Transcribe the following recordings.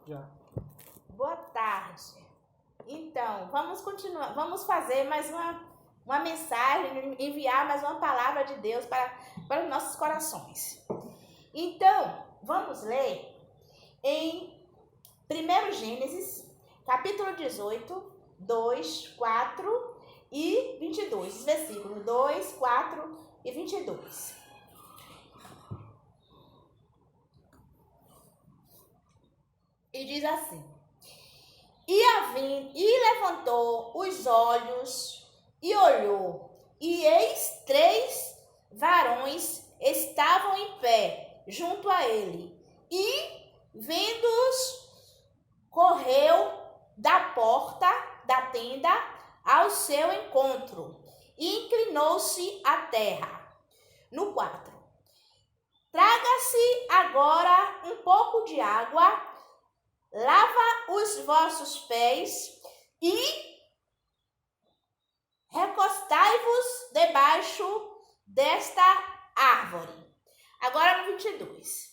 Já. Boa tarde. Então, vamos continuar. Vamos fazer mais uma mensagem, enviar mais uma palavra de Deus para os nossos corações. Então, vamos ler em 1 Gênesis, capítulo 18, 2, 4 e 22. Versículos 2, 4 e 22. E diz assim: E levantou os olhos e olhou, e eis 3 varões estavam em pé junto a ele. E, vendo-os, correu da porta da tenda ao seu encontro e inclinou-se à terra. No 4. Traga-se agora um pouco de água, lava os vossos pés e recostai-vos debaixo desta árvore. Agora no 22.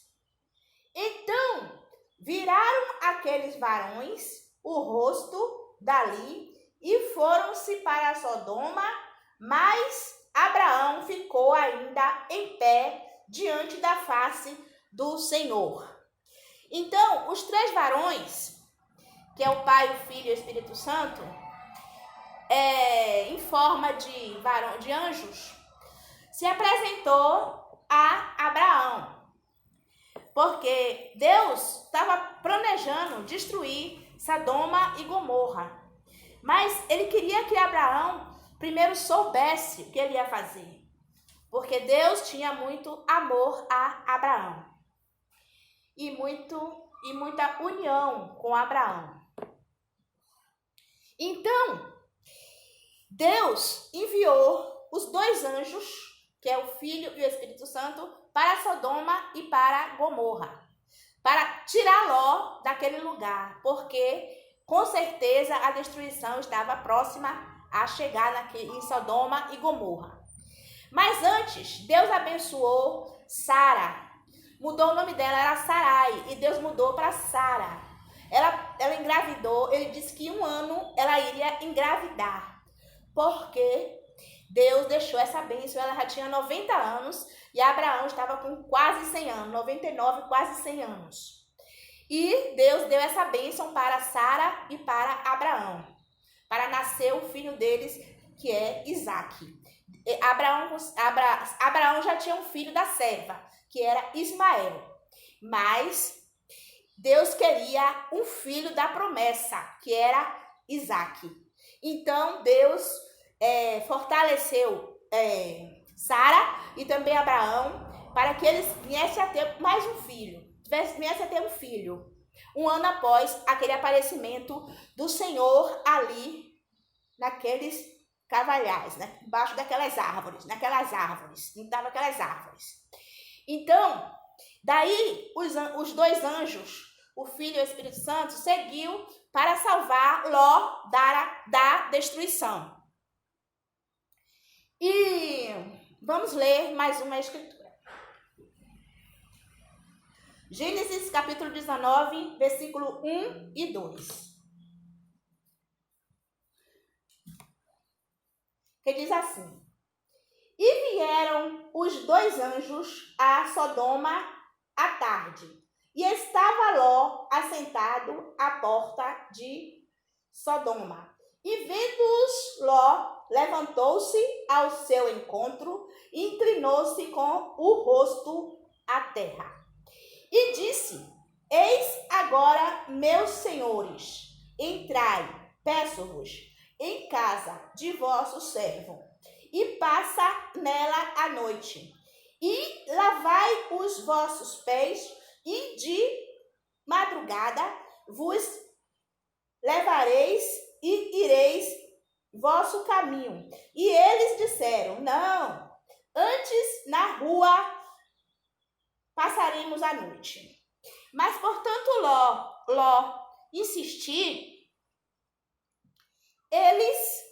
Então viraram aqueles varões o rosto dali e foram-se para Sodoma, mas Abraão ficou ainda em pé diante da face do Senhor. Então, os 3 varões, que é o Pai, o Filho e o Espírito Santo, em forma de anjos, se apresentou a Abraão. Porque Deus estava planejando destruir Sodoma e Gomorra. Mas ele queria que Abraão primeiro soubesse o que ele ia fazer. Porque Deus tinha muito amor a Abraão. E muita união com Abraão. Então, Deus enviou os 2 anjos, que é o Filho e o Espírito Santo, para Sodoma e para Gomorra, para tirar Ló daquele lugar, porque com certeza a destruição estava próxima a chegar em Sodoma e Gomorra. Mas antes, Deus abençoou Sara. Mudou o nome dela, era Sarai, e Deus mudou para Sara. Ela engravidou, ele disse que em 1 ano ela iria engravidar, porque Deus deixou essa bênção. Ela já tinha 90 anos e Abraão estava com quase 100 anos, 99, quase 100 anos. E Deus deu essa bênção para Sara e para Abraão, para nascer o filho deles, que é Isaque. Abraão já tinha um filho da serva, que era Ismael. Mas Deus queria um filho da promessa, que era Isaque. Então Deus fortaleceu Sara e também Abraão para que eles viessem a ter mais um filho. Viessem a ter um filho. 1 ano após aquele aparecimento do Senhor ali, naqueles cavalhais, né? Embaixo daquelas árvores, estava aquelas árvores. Então, daí os 2 anjos, o Filho e o Espírito Santo, seguiu para salvar Ló da destruição. E vamos ler mais uma escritura. Gênesis capítulo 19, versículo 1 e 2. Que diz assim: E vieram os 2 anjos a Sodoma à tarde, e estava Ló assentado à porta de Sodoma. E vendo-os, Ló levantou-se ao seu encontro e inclinou-se com o rosto à terra. E disse: Eis agora, meus senhores, entrai, peço-vos, em casa de vosso servo, e passa nela a noite. E lavai os vossos pés, e de madrugada vos levareis e ireis vosso caminho. E eles disseram: Não, antes na rua passaremos a noite. Mas portanto Ló insistir, eles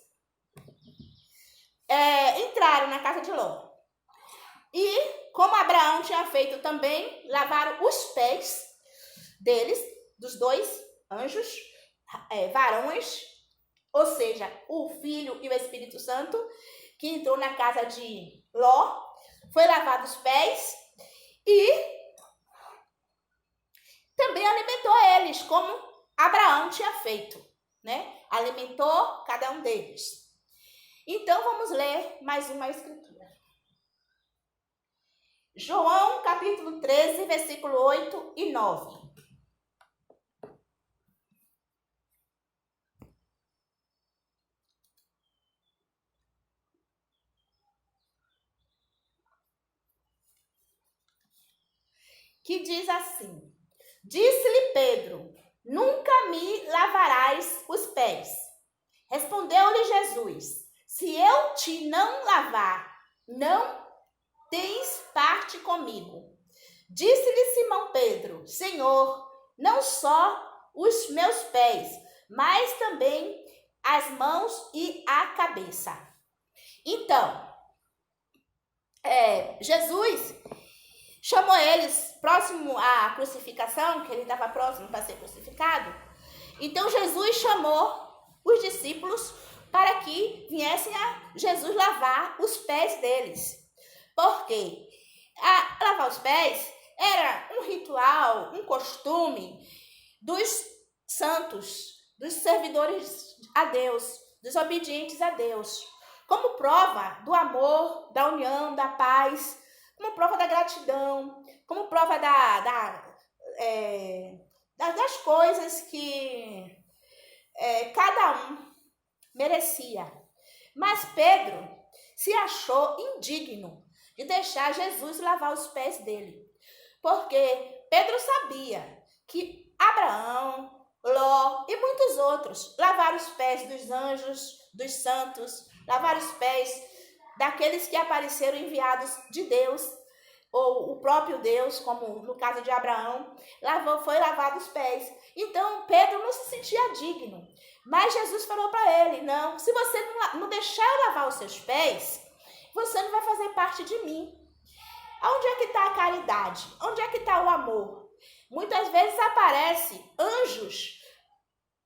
entraram na casa de Ló. E como Abraão tinha feito também, lavaram os pés deles dos dois anjos, varões, ou seja, o Filho e o Espírito Santo, que entrou na casa de Ló, foi lavado os pés e também alimentou eles, como Abraão tinha feito, né? Alimentou cada um deles. Então, vamos ler mais uma escritura. João, capítulo 13, versículo 8 e 9. Que diz assim: Disse-lhe Pedro: Nunca me lavarás os pés. Respondeu-lhe Jesus: Se eu te não lavar, não tens parte comigo. Disse-lhe Simão Pedro: Senhor, não só os meus pés, mas também as mãos e a cabeça. Então, Jesus chamou eles próximo à crucificação, que ele estava próximo para ser crucificado. Então, Jesus chamou os discípulos para que viessem a Jesus lavar os pés deles. Porque lavar os pés era um ritual, um costume dos santos, dos servidores a Deus, dos obedientes a Deus, como prova do amor, da união, da paz, como prova da gratidão, como prova das coisas que cada um merecia. Mas Pedro se achou indigno de deixar Jesus lavar os pés dele, porque Pedro sabia que Abraão, Ló e muitos outros lavaram os pés dos anjos, dos santos, lavaram os pés daqueles que apareceram enviados de Deus, ou o próprio Deus, como no caso de Abraão, foi lavado os pés. Então, Pedro não se sentia digno. Mas Jesus falou para ele: não, se você não deixar eu lavar os seus pés, você não vai fazer parte de mim. Onde é que está a caridade? Onde é que está o amor? Muitas vezes aparece anjos,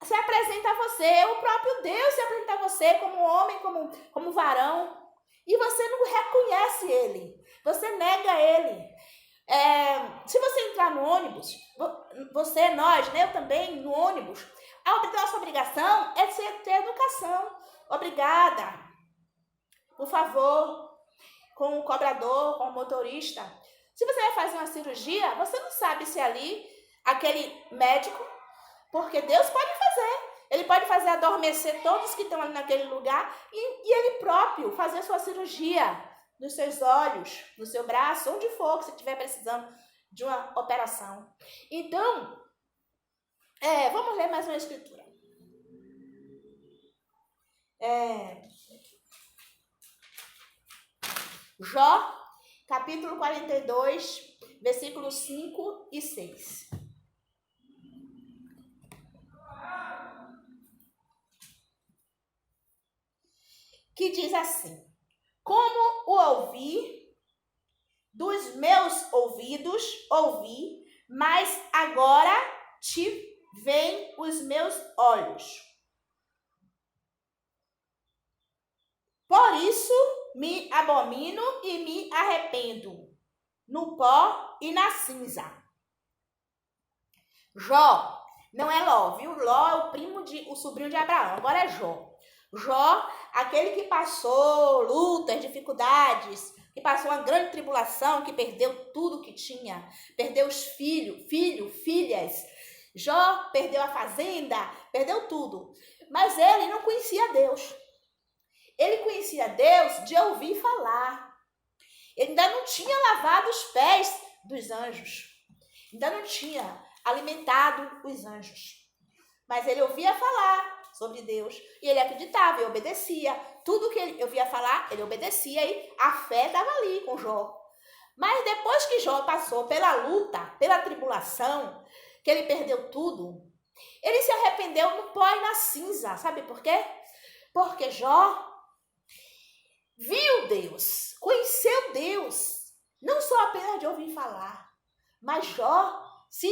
se apresenta a você, o próprio Deus se apresenta a você como homem, como varão, e você não reconhece ele, você nega ele. Se você entrar no ônibus, nós, eu também, no ônibus, a nossa obrigação é ter educação. Obrigada, por favor, com o cobrador, com o motorista. Se você vai fazer uma cirurgia, você não sabe se ali, aquele médico, porque Deus pode fazer. Ele pode fazer adormecer todos que estão ali naquele lugar e ele próprio fazer sua cirurgia nos seus olhos, no seu braço, onde for que você estiver precisando de uma operação. Então, vamos ler mais uma escritura. Jó, capítulo 42, versículos 5 e 6. Que diz assim: Como o ouvi, dos meus ouvidos ouvi, mas agora te veem os meus olhos. Por isso me abomino e me arrependo, no pó e na cinza. Jó, não é Ló, viu? Ló é o sobrinho de Abraão, agora é Jó. Jó, aquele que passou lutas, dificuldades, que passou uma grande tribulação, que perdeu tudo que tinha, perdeu os filhas. Jó perdeu a fazenda, perdeu tudo. Mas ele não conhecia Deus. Ele conhecia Deus de ouvir falar. Ele ainda não tinha lavado os pés dos anjos. Ainda não tinha alimentado os anjos. Mas ele ouvia falar sobre Deus e ele acreditava e obedecia. Tudo que ele ouvia falar, ele obedecia e a fé estava ali com Jó. Mas depois que Jó passou pela luta, pela tribulação, que ele perdeu tudo, ele se arrependeu no pó e na cinza. Sabe por quê? Porque Jó viu Deus, conheceu Deus, não só apenas de ouvir falar, mas Jó se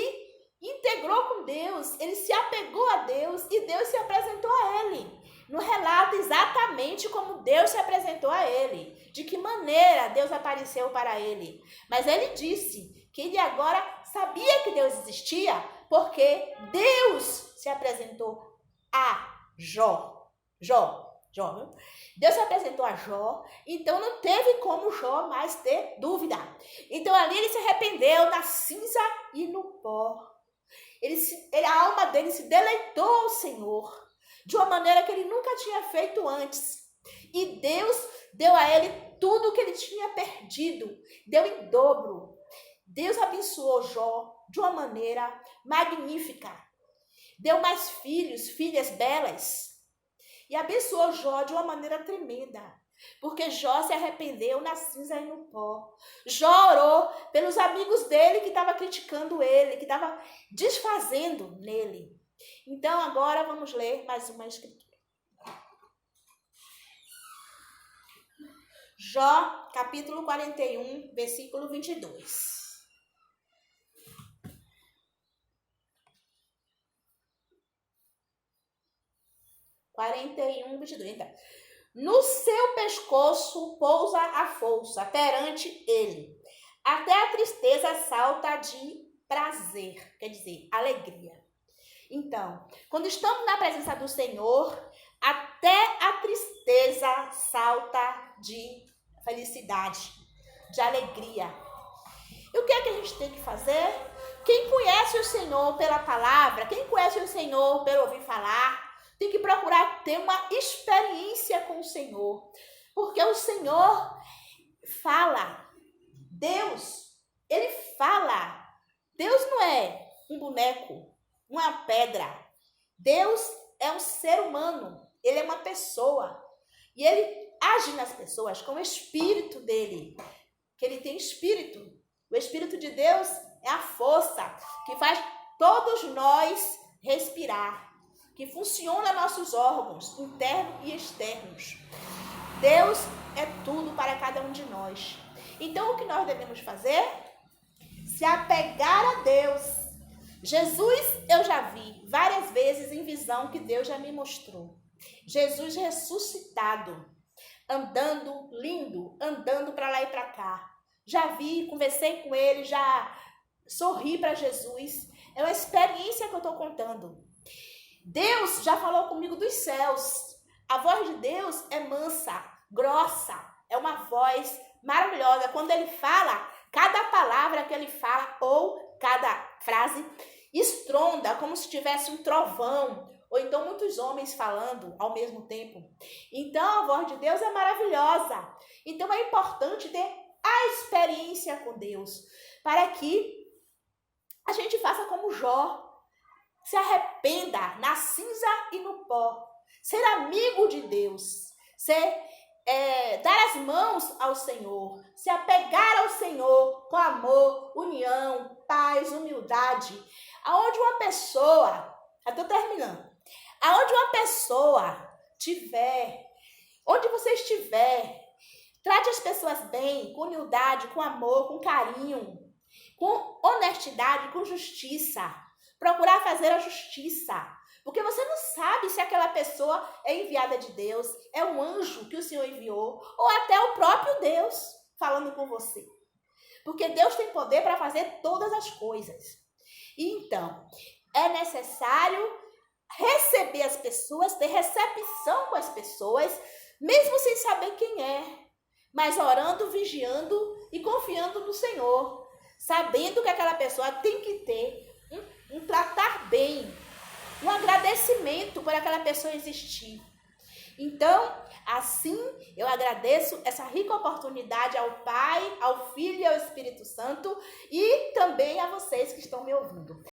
integrou com Deus, ele se apegou a Deus e Deus se apresentou a ele. No relato exatamente como Deus se apresentou a ele, de que maneira Deus apareceu para ele. Mas ele disse que ele agora sabia que Deus existia porque Deus se apresentou a Jó. Deus se apresentou a Jó, então não teve como Jó mais ter dúvida. Então ali ele se arrependeu na cinza e no pó. A alma dele se deleitou ao Senhor de uma maneira que ele nunca tinha feito antes. E Deus deu a ele tudo o que ele tinha perdido, deu em dobro. Deus abençoou Jó de uma maneira magnífica. Deu mais filhos, filhas belas. E abençoou Jó de uma maneira tremenda. Porque Jó se arrependeu na cinza e no pó. Jó orou pelos amigos dele que estavam criticando ele, que estavam desfazendo nele. Então agora vamos ler mais uma escritura. Jó, capítulo 41, versículo 22. 41, 22. Então, no seu pescoço pousa a força perante ele. Até a tristeza salta de prazer, quer dizer, alegria. Então, quando estamos na presença do Senhor, até a tristeza salta de felicidade, de alegria. E o que é que a gente tem que fazer? Quem conhece o Senhor pela palavra, quem conhece o Senhor pelo ouvir falar, tem que procurar ter uma experiência com o Senhor. Porque o Senhor fala. Deus, ele fala. Deus não é um boneco, uma pedra. Deus é um ser humano. Ele é uma pessoa. E ele age nas pessoas com o espírito dele. Que ele tem espírito. O espírito de Deus é a força que faz todos nós respirar. Que funciona nossos órgãos internos e externos. Deus é tudo para cada um de nós. Então, o que nós devemos fazer? Se apegar a Deus. Jesus, eu já vi várias vezes em visão que Deus já me mostrou. Jesus ressuscitado, andando lindo, andando para lá e para cá. Já vi, conversei com ele, já sorri para Jesus. É uma experiência que eu estou contando. Deus já falou comigo dos céus. A voz de Deus é mansa, grossa, é uma voz maravilhosa. Quando ele fala, cada palavra que ele fala ou cada frase estronda como se tivesse um trovão, ou então muitos homens falando ao mesmo tempo. Então a voz de Deus é maravilhosa. Então é importante ter a experiência com Deus, para que a gente faça como Jó. Se arrependa na cinza e no pó. Ser amigo de Deus. Dar as mãos ao Senhor. Se apegar ao Senhor com amor, união, paz, humildade. Aonde uma pessoa, estou terminando. Aonde uma pessoa tiver, onde você estiver, trate as pessoas bem, com humildade, com amor, com carinho, com honestidade, com justiça. Procurar fazer a justiça. Porque você não sabe se aquela pessoa é enviada de Deus, é um anjo que o Senhor enviou, ou até o próprio Deus falando com você. Porque Deus tem poder para fazer todas as coisas. E então, é necessário receber as pessoas, ter recepção com as pessoas, mesmo sem saber quem é, mas orando, vigiando e confiando no Senhor, sabendo que aquela pessoa tem que ter um tratar bem, um agradecimento por aquela pessoa existir. Então, assim, eu agradeço essa rica oportunidade ao Pai, ao Filho e ao Espírito Santo e também a vocês que estão me ouvindo.